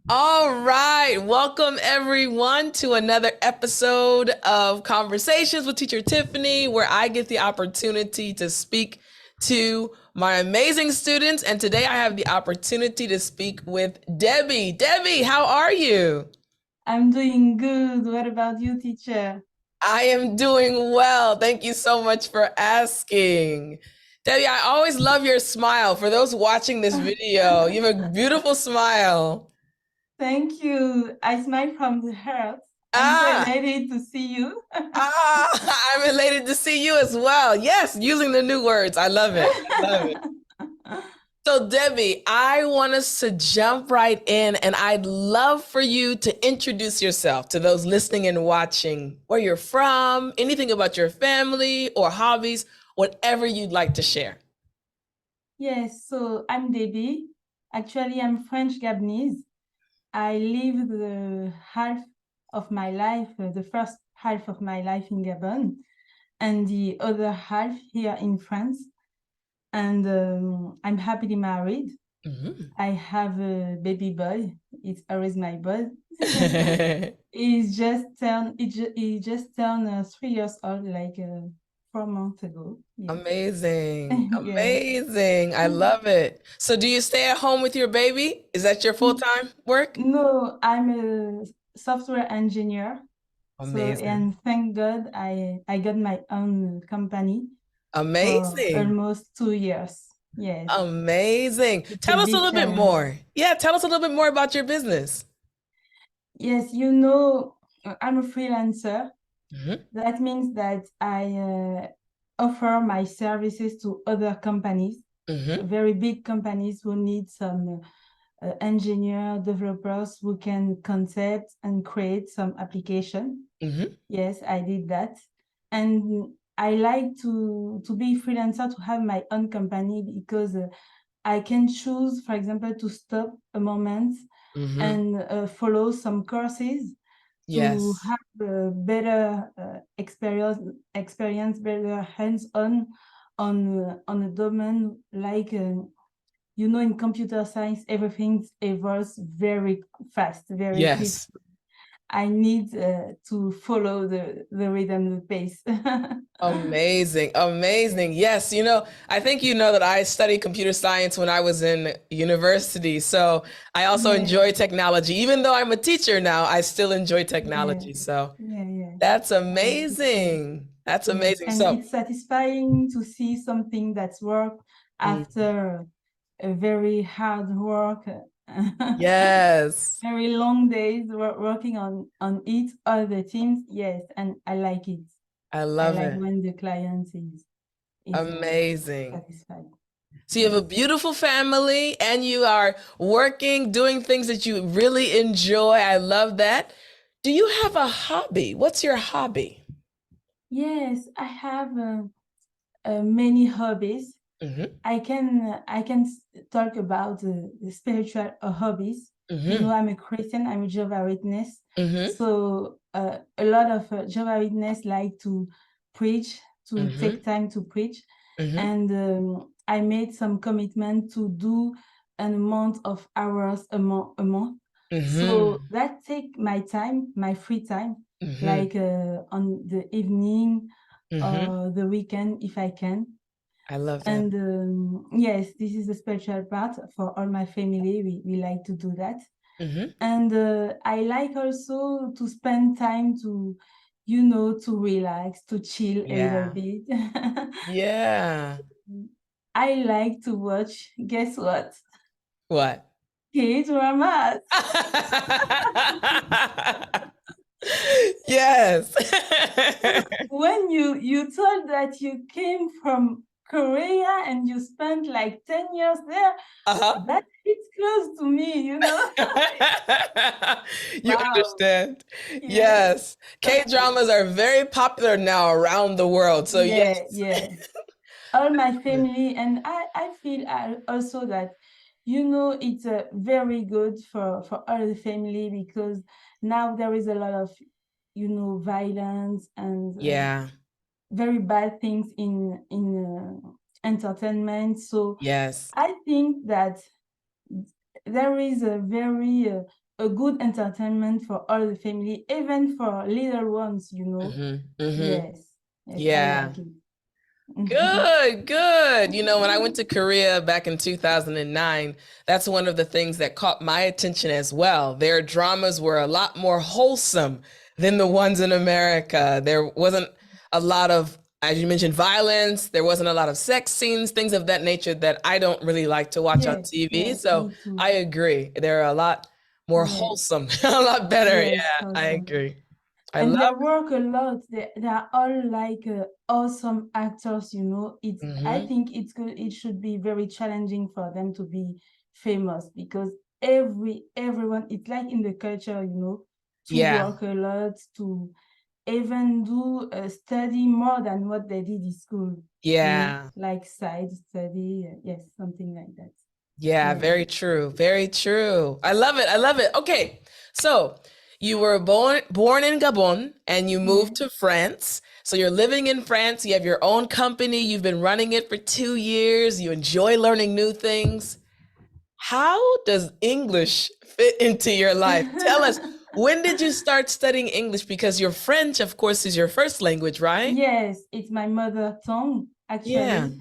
All right. Welcome everyone to another episode of Conversations with Teacher Tiffany, where I get the opportunity to speak to my amazing students. And today I have the opportunity to speak with Debbie. Debbie, how are you? I'm doing good. What about you, teacher? I am doing well. Thank you so much for asking. Debbie, I always love your smile. For those watching this video, you have a beautiful smile. Thank you. I smile from the heart. I'm so Ah, elated to see you. I'm elated to see you as well. Yes, using the new words. I love it. I love it. So, Debbie, I want us to jump right in, and I'd love for you to introduce yourself to those listening and watching, where you're from, anything about your family or hobbies, whatever you'd like to share. Yes, so I'm Debbie. Actually, I'm French Gabonese. I lived the first half of my life in Gabon, and the other half here in France. And I'm happily married. Mhm. I have a baby boy. It's always my boy. He just turned 3 years old, like 4 months ago. Yes. Amazing. Yes. Amazing. I love it. So, do you stay at home with your baby? Is that your full N- time work? No, I'm a software engineer. So, Amazing. and thank God I got my own company for Amazing. almost 2 years. Yes. Amazing. It's a Tell us a big little bit challenge. more. Yeah, tell us a little bit more about your business. Yes, I'm a freelancer. Hmm. That means that I offer my services to other companies, Hmm. very big companies who need some engineer developers who can concept and create some application. Hmm. Yes, I did that. And I like to be freelancer, to have my own company because I can choose, for example, to stop a moment Hmm. and follow some courses to Yes. have a better experience, better hands-on on a domain like in computer science, everything evolves very fast, very quick. Yes. I need to follow the rhythm, the pace. Amazing. Yes. Amazing. Yes. I think you know that I studied computer science when I was in university. So I also Yeah, enjoy technology. Even though I'm a teacher now, I still enjoy yeah, technology. So yeah, yeah. that's I understand. amazing. That's Yes, amazing. and So, it's satisfying to see something that's worked mm, after a very hard work, yes, very long days working on it, all the teams. Yes, and I like it. I I love like it. when the client is Amazing. satisfied. So you have a Yes. beautiful family and you are working, doing things that you really enjoy. I love that. Do you have a hobby? What's your hobby? Yes, I have many hobbies. Hmm. I can talk about the spiritual hobbies. Hmm. I'm a Christian. I'm a Jehovah Witness. Hmm. So a lot of Jehovah Witness like to preach, to Hmm. take time to preach, Hmm. and I made some commitment to do an amount of hours a month. So Hmm. that take my time, my free time, Hmm. like on the evening Hmm. or the weekend if I can. I love that. And yes, this is a special part for all my family. We like to do that. Hmm. And I like also to spend time to relax, to chill a little Yeah. bit. Yeah. I like to watch, guess what? What? K-dramas. Yes. When you told that you came from Korea and you spent like 10 years there, Uh-huh. that hits close to me. You Wow. understand? Yes. Yes. K-dramas are very popular now around the world. So Yeah, yes. yeah. All my family, and I feel also that, it's very good for all the family because now there is a lot of, violence and Yeah. very bad things in entertainment. So Yes. I think that there is a very a good entertainment for all the family, even for little ones, you know. Yes, yes, I Yeah. like it. Good, good. You know, when I went to Korea back in 2009, that's one of the things that caught my attention as well. Their dramas were a lot more wholesome than the ones in America. There wasn't a lot of, as you mentioned, violence. There wasn't a lot of sex scenes, things of that nature that I don't really like to watch on Yes, TV. yes, So me too. I agree. They're a lot more Yes, wholesome, a lot better. yes, Yeah, I awesome. agree. I And they love work a lot. They are all like awesome actors, you know. It's I it. think it's good. It should be very challenging for them to be famous because everyone it's like in the culture, you know, to Yeah, work a lot, to even do a study more than what they did in school, you know, yeah. like side study, yes, something like that. Yeah, Yes. very true. Very true. I love it. I love it. Okay. So you were born in Gabon and you moved Yes. to France. So you're living in France. You have your own company. You've been running it for 2 years. You enjoy learning new things. How does English fit into your life? Tell us, when did you start studying English? Because your French, of course, is your first language, right? Yes, it's my mother tongue Yeah. actually.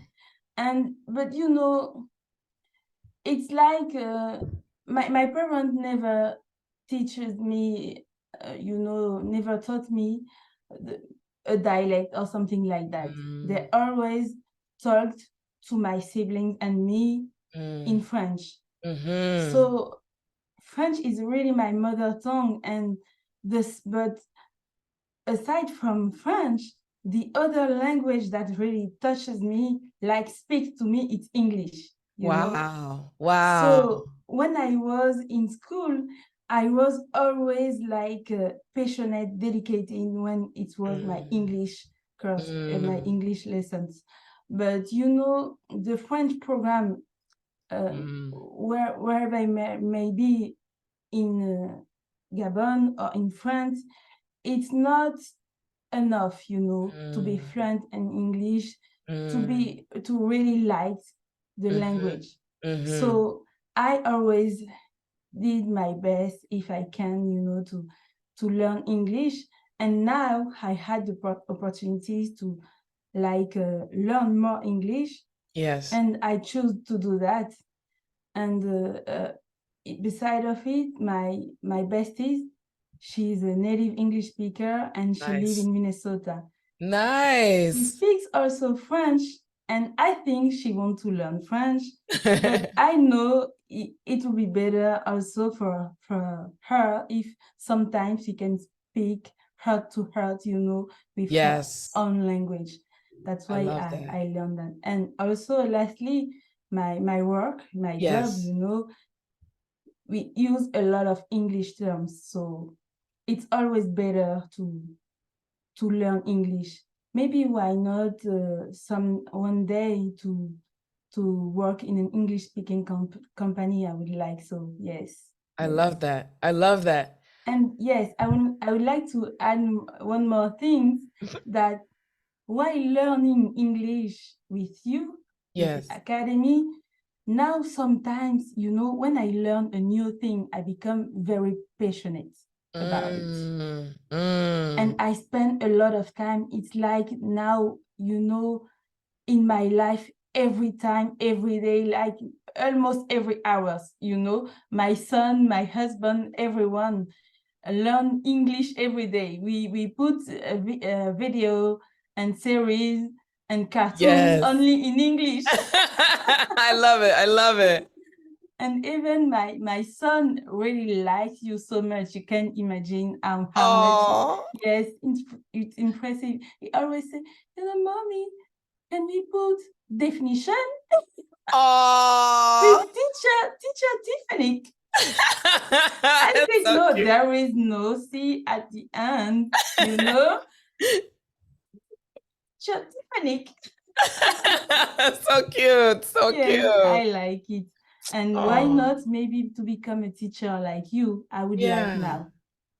And but you know, it's like my parent never teaches me, you know, never taught me the, a dialect or something like that. Mm, They always talked to my siblings and me mm, in French. mm-hmm. So French is really my mother tongue, and this, but aside from French, the other language that really touches me, like speaks to me, it's English, you know. Wow. Wow. So when I was in school, I was always like passionate, dedicated when it was my Mm, English course, my mm, English lessons. But you know, the French program, mm, where they may be in Gabon or in France, it's not enough, you know, to be mm, fluent in English, mm, to really like the mhm, language. mhm. So I always did my best if I can, you know, to learn English. And now I had the opportunities to like learn more English, Yes. and I choose to do that. And beside of it, my bestie, she's a native English speaker and she lives Nice. in Minnesota. She Nice. speaks also French, and I think she wants to learn French, but I know it will be better also for her if sometimes she can speak heart to heart, you know, with her Yes. own language. That's I why love that. I learned that. And also, lastly, my work, my job, Yes. you know, we use a lot of English terms, so it's always better to learn English. Maybe why not some one day to work in an English speaking company? I would like so. Yes, I yes. love that. I love that. And yes, I would like to add one more thing, that while learning English with you, with the Yes. academy, now sometimes, you know, when I learn a new thing, I become very passionate about it. Mm, And mm. I spend a lot of time. It's like now, you know, in my life, every time, every day, like almost every hours, you know, my son, my husband, everyone learn English every day. We put a video and series and cartoons Yes. only in English. I love it. I love it. And even my son really likes you so much. You can't imagine how much. Oh. Yes, it's impressive. He always say, you know, mommy, can we put definition with Oh. teacher Tiffany? And he That's said, so no, cute. there is no C at the end, you know? Teacher Tiffany. So cute. So Yes, cute. I like it. And why Oh. not maybe to become a teacher like you? I would like Yeah. now,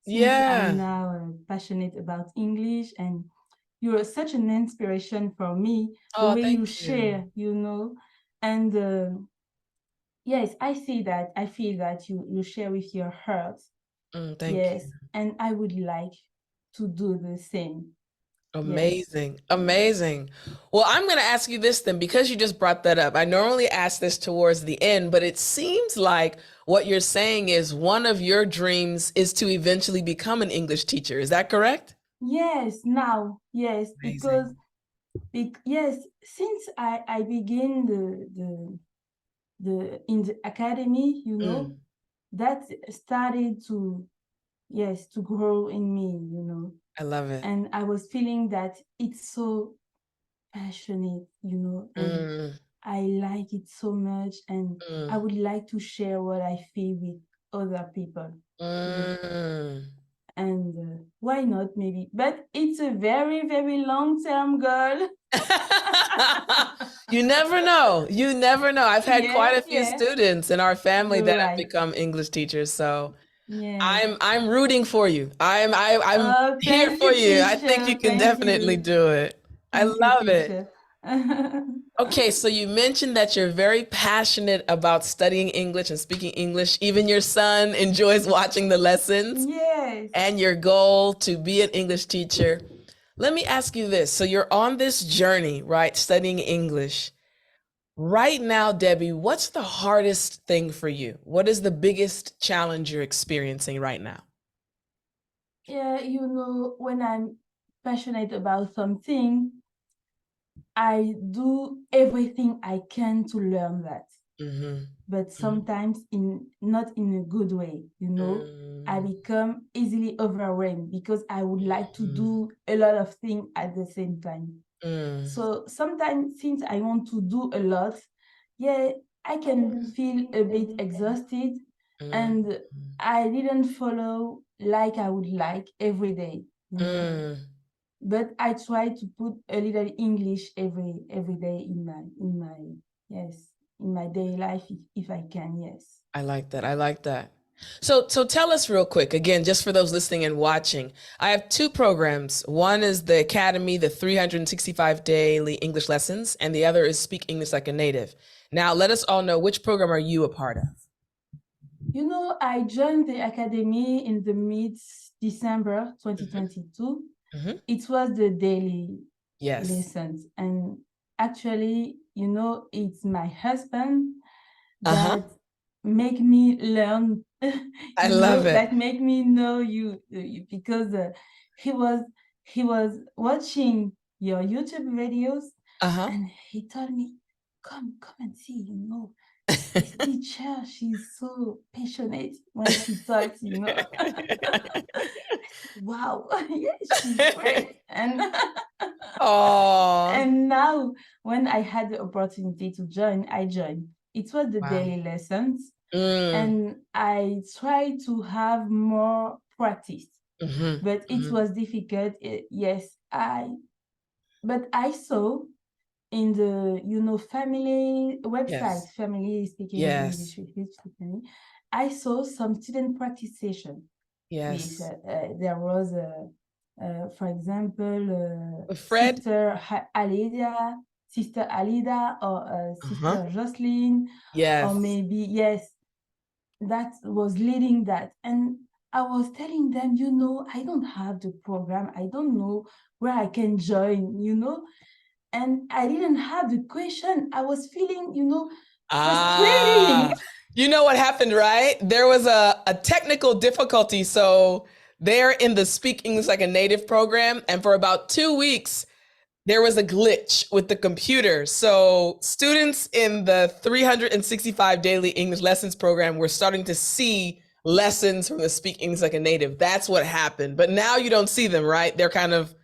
since I'm Yeah. now passionate about English, and you're such an inspiration for me, the Oh, way you thank you. share, you know, and yes, I see that. I feel that you share with your heart. Thank you. Yes, and I would like to do the same. Yes, Amazing. yes. Amazing. Well, I'm going to ask you this then, because you just brought that up. I normally ask this towards the end, but it seems like what you're saying is one of your dreams is to eventually become an English teacher. Is that correct? Yes, now, yes, Amazing. because yes, since I begin the in the academy, Mm, that started to, yes, to grow in me. I love it. And I was feeling that it's so passionate, and Mm, I like it so much, and I mm, would like to share what I feel with other people. Yes. mm. And why not, maybe? But it's a very, very long-term goal. You never know. You never know. I've had quite Yes, a few yes, students in our family you're that have right. become English teachers, so Yes. I'm rooting for you. I'm Oh, here thank for you, you. I think you teacher. can Thank definitely you. do it. I Thank you, love it. teacher. Okay, so you mentioned that you're very passionate about studying English and speaking English. Even your son enjoys watching the lessons, Yes. and your goal to be an English teacher. Let me ask you this. So you're on this journey, right, studying English. Right now, Debbie, what's the hardest thing for you? What is the biggest challenge you're experiencing right now? Yeah, when I'm passionate about something, I do everything I can to learn that. Mm-hmm. But Mm-hmm. sometimes in not in a good way. I Mm, become easily overwhelmed because I would like to do a lot of things at the same time. mm, So sometimes, since I want to do a lot, yeah, I can feel a bit exhausted, mm, and I didn't follow like I would like every day. mm. But I try to put a little English every day in my yes, in my daily life, if I can. Yes. I like that. I like that. So tell us real quick, again, just for those listening and watching. I have two programs. One is the Academy, the 365 daily English lessons, and the other is Speak English Like a Native. Now, let us all know, which program are you a part of? I joined the academy in the mid-December Hmm. 2022. Hmm. It was the daily Yes. lessons. And actually, it's my husband Uh-huh. that make me learn, I love it. that make me know because he was watching your YouTube videos, Uh-huh. and he told me, come and see. This teacher, she's so passionate when she talks. I said, wow, yes, she's great. And Oh, and now, when I had the opportunity to join, I joined. It was the wow. daily lessons, Mm. and I tried to have more practice, Hmm. but it Hmm. was difficult. Yes, but I saw in the family website, Yes. family speaking Yes. English with Tiffany, I saw some student practice session with Yes. there was for example, Fred? Sister Alida, or Uh-huh. Sister Jocelyn, or Yes. maybe, yes, that was leading that. And I was telling them, I don't have the program, I don't know where I can join. And I didn't have the question. I was feeling, frustrating. Ah, you know what happened, right? There was a technical difficulty. So they're in the Speak English Like a Native program. And for about 2 weeks, there was a glitch with the computer. So students in the 365 daily English lessons program were starting to see lessons from the Speak English Like a Native. That's what happened. But now you don't see them, right? They're kind of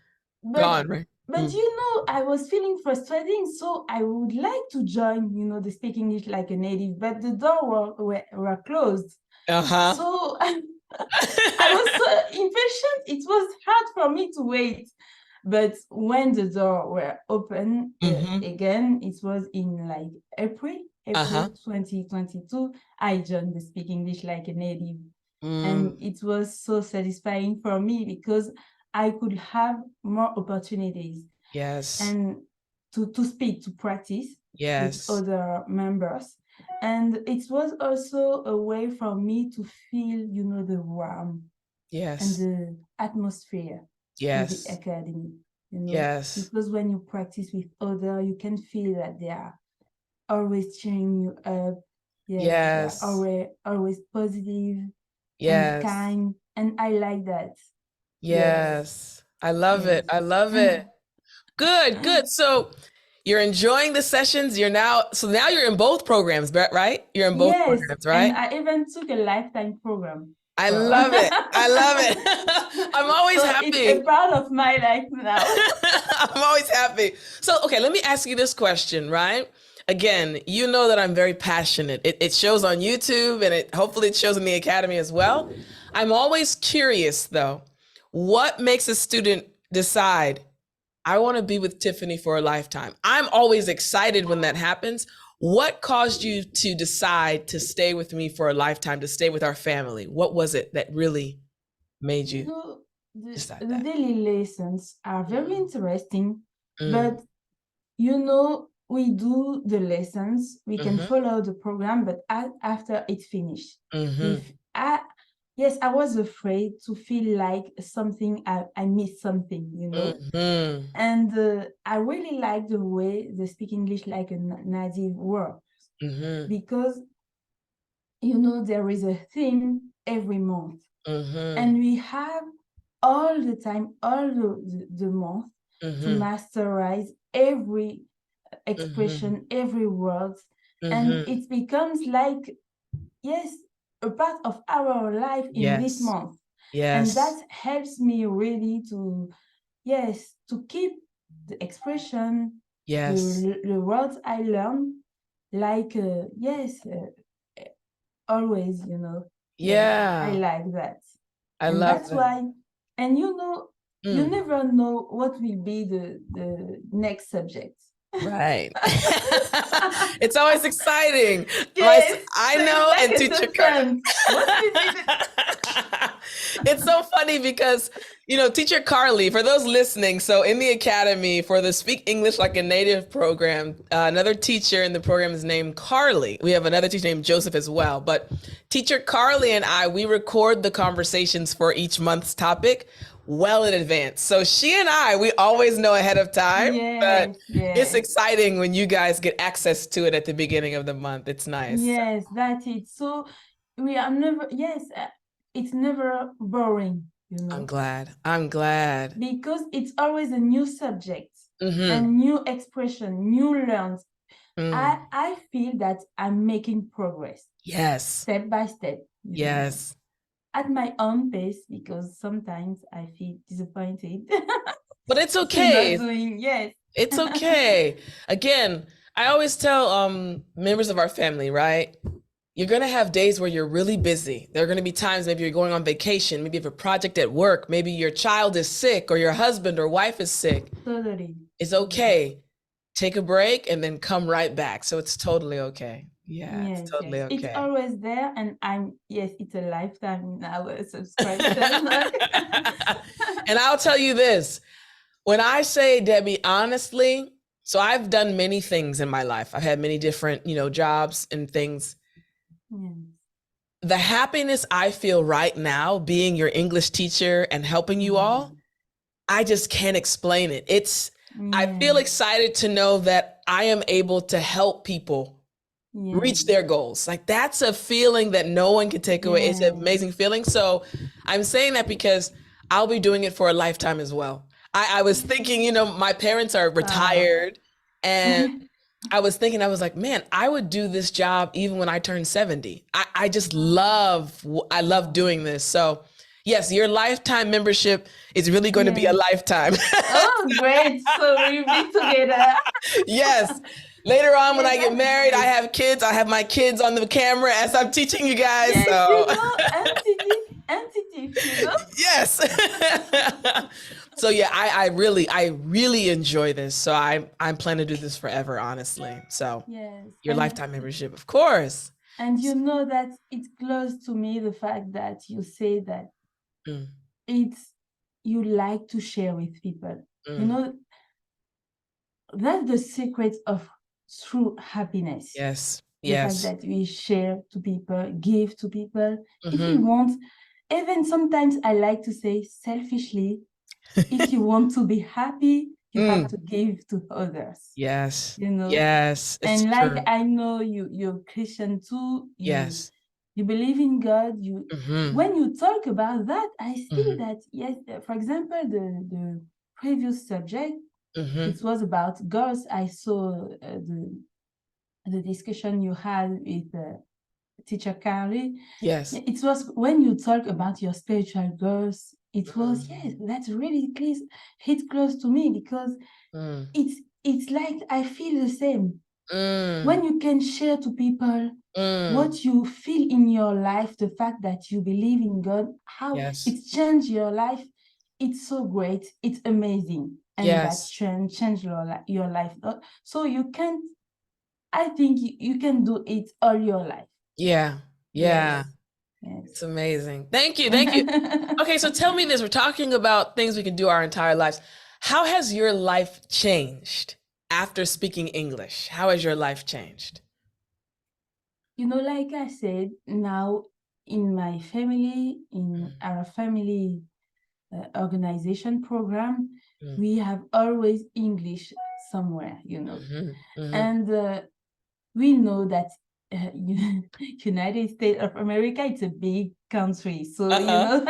but gone, right? but Mm. I was feeling frustrating, so I would like to join, the Speak English Like a Native, but the door were closed. Uh-huh. So I was so impatient. It was hard for me to wait. But when the door were open Mm-hmm. again, it was in like April Uh-huh. 2022, I joined the Speak English Like a Native. Mm. And it was so satisfying for me because I could have more opportunities Yes. and to speak, to practice with Yes. other members. And it was also a way for me to feel, the warmth and Yes. the atmosphere in the Yes. academy, Yes. because when you practice with others, you can feel that they are always cheering you up. Yes, they are Yes. always positive and Yes. kind, and I like that. Yes, Yes. I love yes. it. I love it. Good, good. So you're enjoying the sessions. So now you're in both programs, right? You're in both Yes, programs, and right? I even took a lifetime program I for love it. I love it. I'm always so it's a happy. part of my life now. I'm always happy. So, okay, let me ask you this question, right? Again, you know that I'm very passionate. It shows on YouTube and hopefully it shows in the academy as well. I'm always curious though, what makes a student decide, I want to be with Tiffany for a lifetime? I'm always excited when that happens. What caused you to decide to stay with me for a lifetime, to stay with our family? What was it that really made You you know, the, decide the that? daily lessons are very Mm, interesting, mm, but we do the lessons, we can mm-hmm, follow the program, but after it's finished, mm-hmm, if I, yes, I was afraid to feel like I missed something, mm-hmm, and I really like the way they speak English like a native word, mm-hmm, because there is a theme every month, mm-hmm, and we have all the time, all the month to mm-hmm, masterize every mm-hmm, expression, every word, and mm-hmm. it becomes like, yes, a part of our life in this Yes, month. And that yes, helps me really to, yes, to keep the expression, yes, the words I learn, like, yes, always, yes, I yeah, like that. I And love that's that. why, and you Mm, never know what will be the next subject. right. It's always exciting. Yes, I so it's know, like and a teacher Carter. suspense. What will be the It's so funny because, teacher Carly, for those listening, so in the academy for the Speak English Like a Native program, another teacher in the program is named Carly. We have another teacher named Joseph as well. But teacher Carly and we record the conversations for each month's topic well in advance. So she and we always know ahead of time, but Yes, it's yes, exciting when you guys get access to it at the beginning of the month. It's nice. yes, that's it. So we are never, yes, it's never boring, I'm glad. I'm glad. because it's always a new subject Mm-hmm. and new expression, new learns. Mm. I feel that I'm making progress Yes. step by step, Yes. at my own pace, because sometimes I feel disappointed But it's to not okay. doing, yes. It's okay. Again, I always tell members of our family, right? You're going to have days where you're really busy. There are going to be times maybe you're going on vacation, maybe you have a project at work, maybe your child is sick or your husband or wife is sick. Totally. It's Yes. okay. Take a break and then come right back. So it's totally okay. Yeah, it's Yes, totally yes. It's okay. always there, and yes, it's a lifetime now subscription. And I'll tell you this, when I say, Debbie, honestly, so I've done many things in my life. I've had many different, jobs and things. Yes. The happiness I feel right now being your English teacher and helping you all, Mm. I just can't explain it. I feel Yes. excited to know that I am able to help people Yes. reach their goals. Like that's a feeling that no one can take away. It's an Yes. amazing feeling. So I'm saying that because I'll be doing it for a lifetime as well. I was thinking, my parents are Wow. retired, and I was thinking, I was like, man, I would do this job even when I turn 70. I love Wow. doing this. So yes, your lifetime membership is really going to be a Yes. lifetime. Oh, great. So we'll be together. Yes. Later on, when Yes, I get that's married, I great. have kids. I have my kids on the camera as I'm teaching you guys. Yes, So, entity. yes. So yeah, I really enjoy this. So I'm planning to do this forever, honestly. So Yes. your lifetime membership, of course. And that it's close to me, the fact that you say that Mm, it's you like to share with people. mm. That's the secret of true happiness. Yes. the fact Yes. that we share to people, give to people. If you Mm-hmm. want, even sometimes I like to say selfishly, if you want to be happy, you have Mm. to give to others, Yes. you know. Yes. It's And like true. I know you're Christian too, Yes. you believe in God. You Mm-hmm. when you talk about that, I see Mm-hmm. that yes, for example, the previous subject, Mm-hmm. it was about girls. I saw the discussion you had with teacher Carly. Yes. It was when you talk about your spiritual girls, it was, yes, Mm. that's really close, hit close to me, because Mm. it's like I feel the same. Mm. When you can share to people Mm. what you feel in your life, the fact that you believe in God, how Yes. it's changed your life, it's so great, it's amazing. And that Yes. changed your life. So you can't, I think you can do it all your life. Yeah. Yeah. Yes. It's Yes. amazing. Thank you. Thank you. Okay, so tell me this. We're talking about things we can do our entire lives. How has your life changed after speaking English? How has your life changed? Like I said, now in my family, in Mm, our family organization program, mm, we have always English somewhere. mhm, mhm. And we know that United States of America, it's a big country. So, Uh-huh.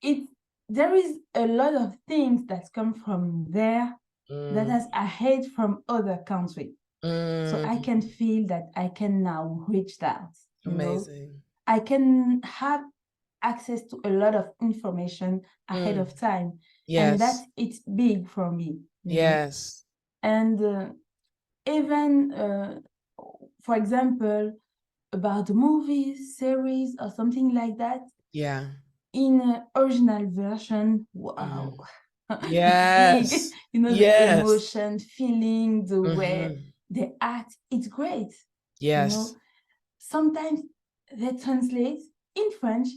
it there is a lot of things that come from there that Mm, has ahead from other countries. So I mm, can feel that I can now reach that. amazing. I can have access to a lot of information ahead Mm, of time. And yes. that's it's big for me. Yes. And even, for example, about movies, series, or something like that, Yeah. in original version, wow, Mm. it's big. Yes. The Yes. emotion, feeling, the way Hmm. they act, it's great. You Yes. know, sometimes they translate in French.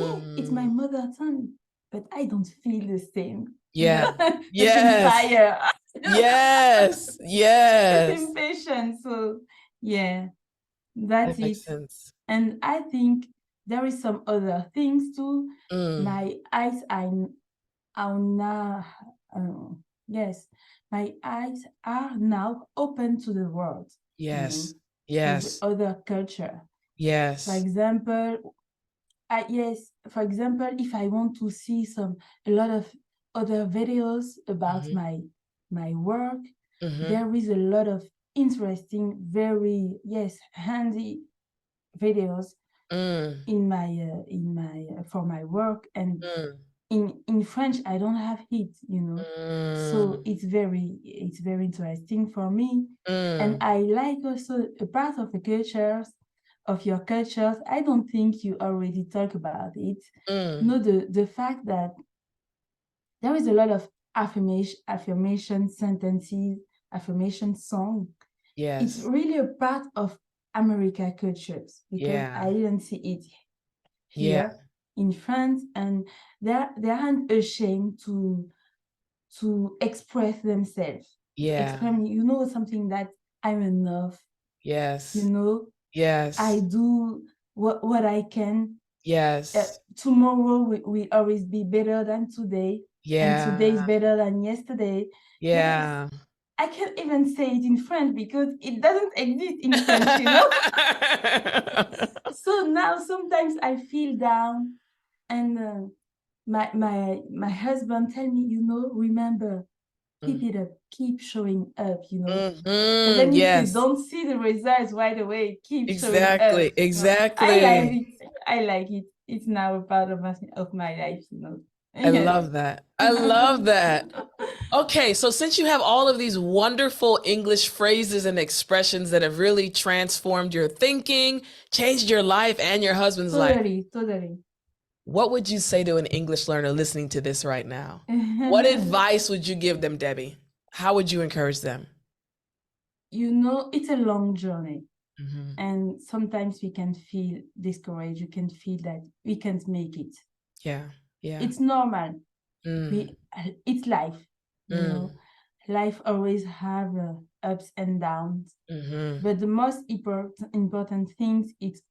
Yeah, it's my Mm. mother tongue, but I don't feel the same. Yeah. The same Yes. fire, Yes. the Yes. same patience. So yeah, that's That it. makes sense. And I think there is some other things too. Mm. My eyes are now, uh, yes, my eyes are now open to the world, you know, Yes. to Yes. other culture. For Yes. example, for example, if I want to see a lot of other videos about Hmm. my work, Hmm. there is a lot of interesting, very, yes, handy videos Mm. in my for my work. And Mm. in French I don't have it. So Mm. it's very interesting for me. And Mm. I like also a part of your cultures. I don't think you already talk about it. Mm. The fact that there is a lot of affirmation sentences, affirmation song. It's Yes. really a part of America cultures, because Yeah. I didn't see it Yeah. here in France. And they aren't ashamed to express themselves, to Yeah. express, something that I'm enough, you Yes. know, I Yes. do what I can. Yes. Tomorrow will always be better than today, and today is Yeah. better than yesterday. Yes, Yeah. I can't even say it in French because it doesn't exist in French. So now sometimes I feel down, and my husband tell me, remember, keep Mm. it up, keep showing up. Mhm. Even if you Yes. don't see the results right away, keep showing up. Exactly. I like Exactly. it. I like it. It's now a part of my life. I Yes. love that. I love that. Okay, so since you have all of these wonderful English phrases and expressions that have really transformed your thinking, changed your life and your husband's life, Totally, totally. what would you say to an English learner listening to this right now? What advice would you give them, Debbie? How would you encourage them? It's a long journey. Hmm. And sometimes we can feel discouraged. You can feel that we can't make it. Yeah, yeah. It's normal. Mm, It's life, you know. mm, life always have ups and downs. Mm-hmm. But the most important thing is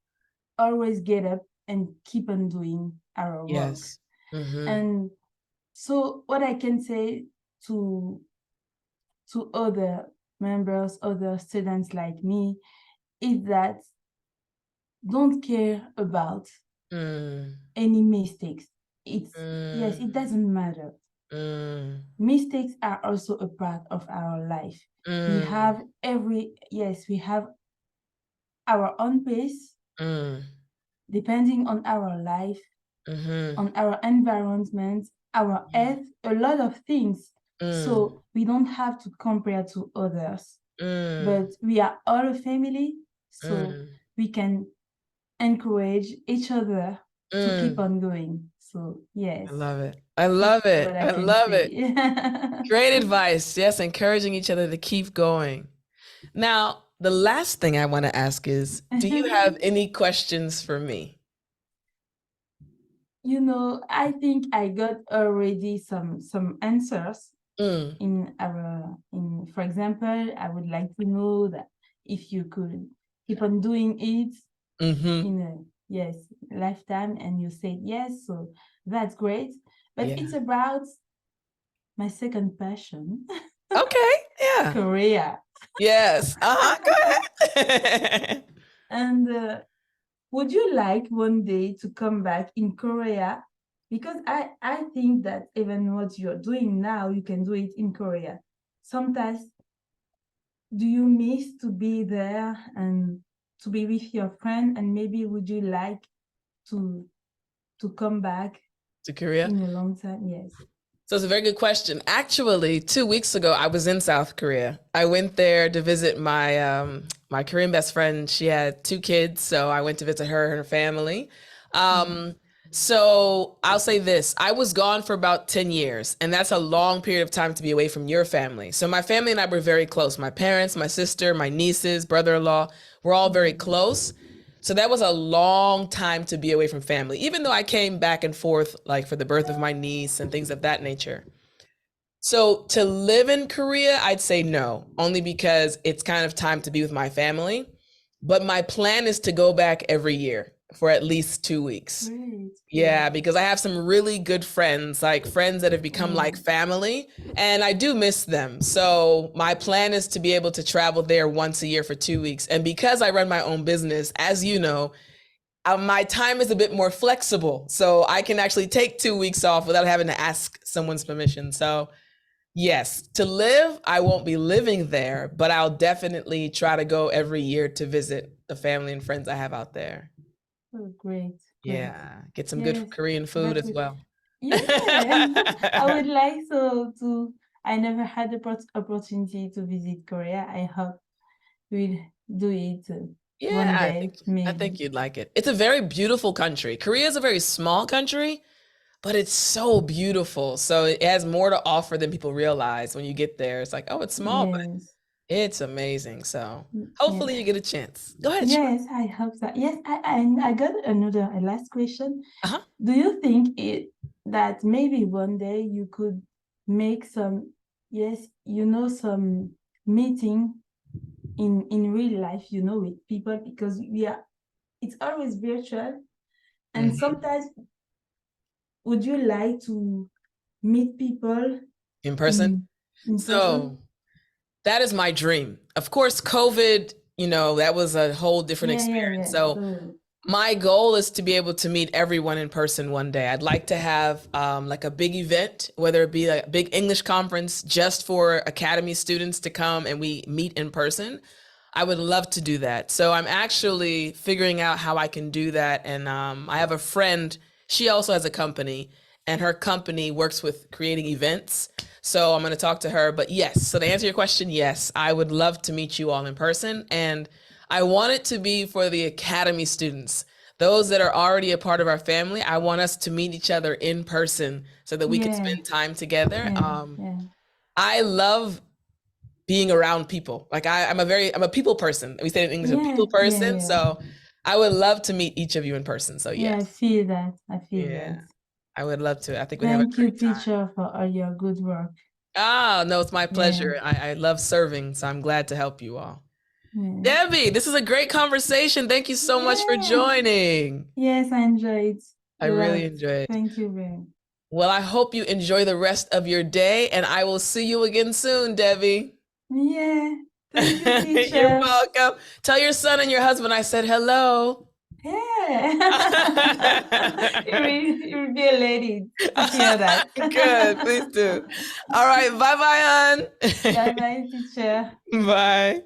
always get up and keep on doing our work. Yes. Mm-hmm. And so what I can say to other members, other students like me, is that don't care about Mm. any mistakes. It's yes, it Mm. doesn't matter. Mm. Mistakes are also a part of our life. We Mm. have we have our own pace Mm. depending on our life, Mm-hmm. on our environment, our health, a lot of things. Mm. So we don't have to compare to others, Mm. but we are all a family, so Mm. we can encourage each other to keep Mm. on going. So I yes, love it. I that's love it. what I I can love it. say. Great advice. Yes, encouraging each other to keep going. Now, the last thing I want to ask is, do you have any questions for me? I think I got already some answers Mm. for example, I would like to know that if you could keep on doing it Mm-hmm. in a yes lifetime, and you said yes, so that's great. But Yeah. it's about my second passion, Okay. Yeah. Korea. Yes. Go ahead. And would you like one day to come back in Korea? Because I think that even what you're doing now, you can do it in Korea. Sometimes, do you miss to be there and to be with your friend? And maybe would you like to come back To Korea. in a long time? Yes. So it's a very good question. Actually, 2 weeks ago, I was in South Korea. I went there to visit my Korean best friend. She had 2 kids, so I went to visit her and her family. Mm. Um, so I'll say this: I was gone for about 10 years, and that's a long period of time to be away from your family. So my family and I were very close. My parents, my sister, my nieces, brother-in-law, we're all very Mm. close. So that was a long time to be away from family, even though I came back and forth like for the birth of my niece and things of that nature. So to live in Korea, I'd say no, only because it's kind of time to be with my family. But my plan is to go back every year for at least 2 weeks. Great, great. Yeah, because I have some really good friends, like friends that have become like Mm. family, and I do miss them. So my plan is to be able to travel there once a year for 2 weeks. And because I run my own business, as you know, my time is a bit more flexible. So I can actually take 2 weeks off without having to ask someone's permission. So yes, to live, I won't be living there, but I'll definitely try to go every year to visit the family and friends I have out there. Oh, great, great. Yeah, get some good Yes, Korean food that as would, well. yeah. I would like so to. I never had the opportunity to visit Korea. I hope we'll do it Yeah, one I day, think I maybe. think you'd like it. It's a very beautiful country. Korea is a very small country, but it's so beautiful. So it has more to offer than people realize when you get there. It's like, oh, it's small, but Yes. it's amazing. So Yeah. hopefully you get a chance. Go ahead, sure. Yes, I hope so. Yes, I got another a last question. Uh-huh. Do you think that maybe one day you could make some, yes, some meeting in real life, with people, because it's always virtual, and Mhm. sometimes would you like to meet people In person. in So person? that is my dream. Of course, COVID, that was a whole different Yeah, yeah, experience. yeah. So So my goal is to be able to meet everyone in person one day. I'd like to have like a big event, whether it be a big English conference just for academy students to come and we meet in person. I would love to do that. So I'm actually figuring out how I can do that. And I have a friend, she also has a company, and her company works with creating events. So I'm going to talk to her. But yes, so to answer your question, yes, I would love to meet you all in person. And I want it to be for the academy students, those that are already a part of our family. I want us to meet each other in person so that we can yeah, spend time together. yeah, yeah, I love being around people. Like I'm a people person. We say in English, a yeah, people yeah, person. yeah. So I would love to meet each of you in person. So Yeah, I yes, feel that. I feel yeah, that. I would love to. I think we'd have a Thank you, great time. teacher, for all your good work. Ah, no, it's my Yeah, pleasure. I love serving, so I'm glad to help you all. yeah. Debbie, this is a great conversation. Thank you so much for Yeah. joining. Yes, I enjoyed I a really lot. enjoyed. Thank you very much. Well, I hope you enjoy the rest of your day, and I will see you again soon, Debbie. Yeah. Thank you, You're teacher. welcome. Tell your son and your husband I said hello. Yeah. You will be elated to hear that. Good, please do. All right, bye bye, Bye hon. bye, teacher. Bye.